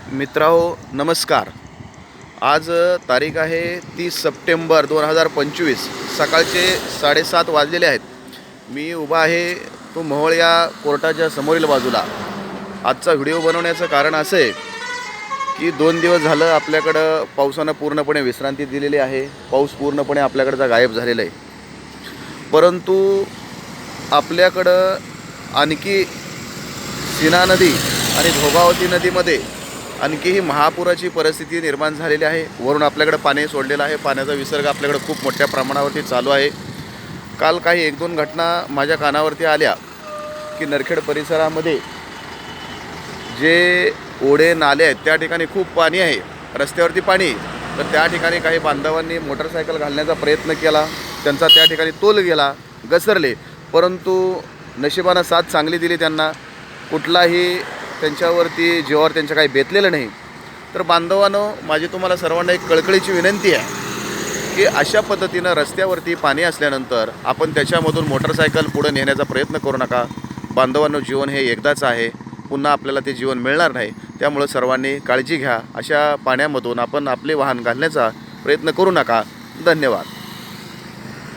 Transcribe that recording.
मित्रांनो नमस्कार। आज तारीख आहे 30 सप्टेंबर 2025। सकाळचे 7:30 वाजलेले आहेत। मी उभा आहे तो मोहोळ या कोर्टाच्या समोरील बाजूला। आजचा व्हिडिओ बनवण्याचं कारण असं आहे की 2 दिवस झालं आपल्याकडं पावसानं पूर्णपणे विश्रांती दिलेली आहे। पाऊस पूर्णपणे आपल्याकडचा गायब झालेला आहे, परंतु आपल्याकडं आणखी सीना नदी आणि भोगावती नदीमध्ये आणखी ही महापुराची परिस्थिती निर्माण झालेली आहे। वरून आपल्याकडे पाणी सोडलेलं आहे। पाण्याचा विसर्ग आपल्याकडे खूप मोठ्या प्रमाणावरती चालू आहे। काल काही 1-2 घटना माझ्या कानावरती आल्या की नरखेड परिसरामध्ये जे ओढे नाले आहेत त्या ठिकाणी खूप पाणी आहे, रस्त्यावरती पाणी। तर त्या ठिकाणी काही बांधवांनी मोटरसायकल घालण्याचा प्रयत्न केला, त्यांचा त्या ठिकाणी तोल गेला, घसरले, परंतु नशिबानं साथ चांगली दिली त्यांना। कुठलाही त्यांच्यावरती जीवावर त्यांच्या काही बेतलेलं नाही। तर बांधवांनो, माझी तुम्हाला सर्वांना एक कळकळीची विनंती आहे की अशा पद्धतीनं रस्त्यावरती पाणी असल्यानंतर आपण त्याच्यामधून मोटरसायकल पुढे नेण्याचा प्रयत्न करू नका। बांधवांनो, जीवन हे एकदाच आहे, पुन्हा आपल्याला ते जीवन मिळणार नाही। त्यामुळे सर्वांनी काळजी घ्या। अशा पाण्यामधून आपण आपले वाहन घालण्याचा प्रयत्न करू नका। धन्यवाद।